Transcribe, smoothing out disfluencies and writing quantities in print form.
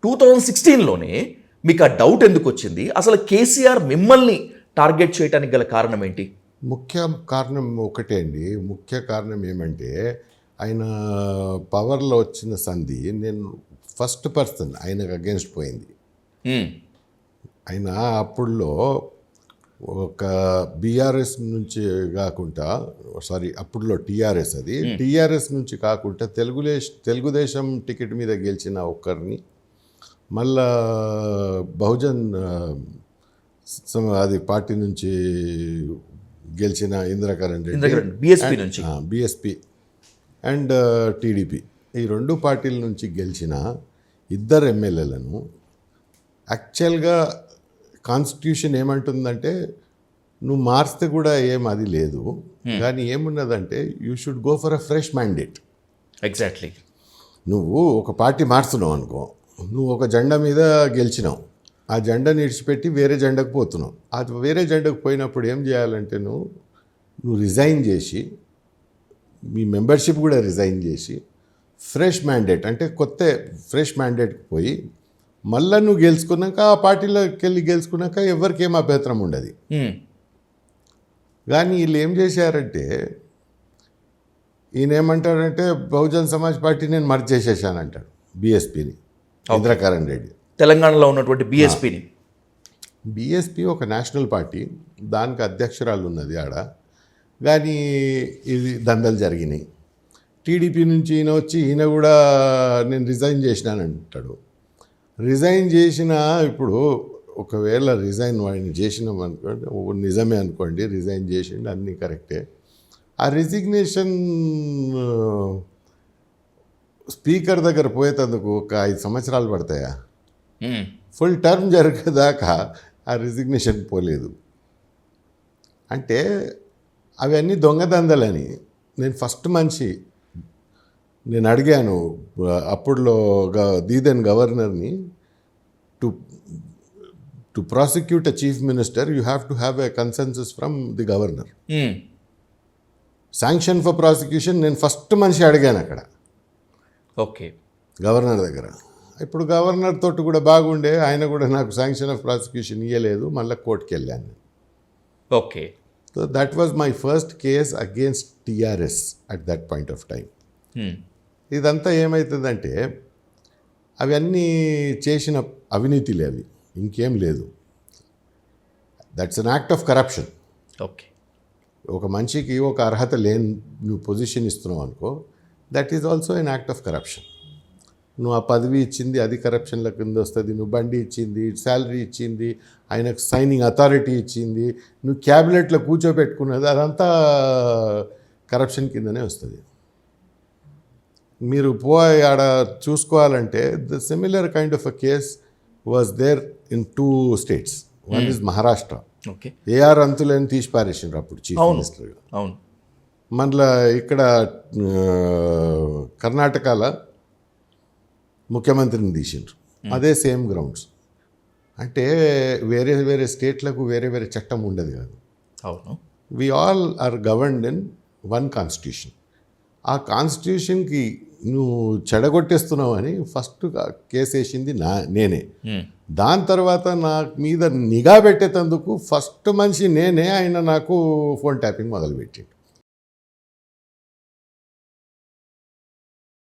2016లోనే మీకు ఆ డౌట్ ఎందుకు వచ్చింది? అసలు కేసీఆర్ మిమ్మల్ని టార్గెట్ చేయడానికి గల కారణం ఏంటి? ముఖ్య కారణం ఒకటే అండి. ముఖ్య కారణం ఏమంటే ఆయన పవర్లో వచ్చిన సంధి నేను ఫస్ట్ పర్సన్ ఆయనకు అగేన్స్ట్ పోయింది. ఆయన అప్పుడులో ఒక బీఆర్ఎస్ నుంచి కాకుండా అప్పుడులో టీఆర్ఎస్, అది టీఆర్ఎస్ నుంచి కాకుండా తెలుగుదేశం టికెట్ మీద గెలిచిన ఒక్కరిని మళ్ళా బహుజన్ అది పార్టీ నుంచి గెలిచిన Indrakaran Reddy BSP and TDP, ఈ రెండు పార్టీల నుంచి గెలిచిన ఇద్దరు ఎమ్మెల్యేలను యాక్చువల్గా కాన్స్టిట్యూషన్ ఏమంటుందంటే నువ్వు మార్చితే కూడా అది లేదు, కానీ ఏమున్నదంటే you should go for a fresh mandate. Exactly. నువ్వు ఒక పార్టీ మార్చున్నావు అనుకో, నువ్వు ఒక జెండా మీద గెలిచినావు, ఆ జెండాని ఇడిచిపెట్టి వేరే జెండాకు పోతున్నావు. అది వేరే జెండాకు పోయినప్పుడు ఏం చేయాలంటే నువ్వు రిజైన్ చేసి, మీ మెంబర్షిప్ కూడా రిజైన్ చేసి ఫ్రెష్ మ్యాండేట్ అంటే కొత్త ఫ్రెష్ మ్యాండేట్కి పోయి మళ్ళీ నువ్వు గెలుచుకున్నాక ఆ పార్టీలోకి వెళ్ళి గెలుచుకున్నాక ఎవరికి ఏం అభ్యంతరం ఉండదు. కానీ వీళ్ళు ఏం చేశారంటే ఈయన ఏమంటాడంటే బహుజన్ సమాజ్ పార్టీ నేను మర్జ్ చేసేసానంటాడు బీఎస్పీని, ఇంద్రకరణ్ రెడ్డి. తెలంగాణలో ఉన్నటువంటి బీఎస్పీ ఒక నేషనల్ పార్టీ, దానికి అధ్యక్షురాలు ఉన్నది ఆడ. కానీ ఇది దందలు జరిగినాయి. టీడీపీ నుంచి ఈయన వచ్చి ఈయన కూడా నేను రిజైన్ చేసినానంటాడు. రిజైన్ చేసిన ఇప్పుడు ఒకవేళ రిజైన్ వాడిని చేసినాం అనుకోండి, నిజమే అనుకోండి, రిజైన్ చేసిండు, అన్నీ కరెక్టే. ఆ రిజిగ్నేషన్ స్పీకర్ దగ్గర పోయేటందుకు ఒక 5 సంవత్సరాలు పడతాయా? ఫుల్ టర్మ్ జరిగేదాకా ఆ రిజిగ్నేషన్ పోలేదు. అంటే అవన్నీ దొంగదందలని నేను ఫస్ట్ మనిషి నేను అడిగాను అప్పుడులో దీదెన్ గవర్నర్ని, to prosecute a chief minister you have to have a consensus from the governor. Sanction for prosecution నేను ఫస్ట్ మనిషి అడిగాను అక్కడ. ఓకే, గవర్నర్ దగ్గర. ఇప్పుడు గవర్నర్ తోటి కూడా బాగుండే, ఆయన కూడా నాకు శాంక్షన్ ఆఫ్ ప్రాసిక్యూషన్ ఇవ్వలేదు, మళ్ళీ కోర్టుకి వెళ్ళాను. Okay. So that was my first case against TRS at that point of time. ఇదంతా ఏమవుతుందంటే అవన్నీ చేసిన అవినీతిలే, అవి ఇంకేం లేదు. That's an act of corruption. Okay. ఒక మనిషికి ఒక అర్హత లేని నువ్వు పొజిషన్ ఇస్తున్నావు అనుకో, that is also an act of corruption. నువ్వు ఆ పదవి ఇచ్చింది అది కరప్షన్ల కింద వస్తుంది. నువ్వు బండి ఇచ్చింది, శాలరీ ఇచ్చింది, ఆయనకు సైనింగ్ అథారిటీ ఇచ్చింది, నువ్వు క్యాబినెట్లో కూర్చోబెట్టుకున్నది, అదంతా కరప్షన్ కిందనే వస్తుంది. మీరు పోయి ఆడ చూసుకోవాలంటే the similar kind of a case was there in 2 states. One is Maharashtra. Okay. ఏఆర్ అంతులేని తీసి పారేసిండ్రు అప్పుడు చీఫ్ మినిస్టర్గా. అవును. మళ్ళీ ఇక్కడ కర్ణాటకలో ముఖ్యమంత్రిని తీసిండ్రు, అదే సేమ్ గ్రౌండ్స్. అంటే వేరే వేరే స్టేట్లకు వేరే వేరే చట్టం ఉండదు కాదు. అవును. We all are governed in one constitution. ఆ కాన్స్టిట్యూషన్కి నువ్వు చెడగొట్టేస్తున్నావు అని ఫస్ట్ కేసు వేసింది నేనే. దాని తర్వాత నా మీద నిఘా పెట్టేటందుకు ఫస్ట్ మనిషి నేనే. ఆయన నాకు ఫోన్ ట్యాపింగ్ మొదలుపెట్టిండు.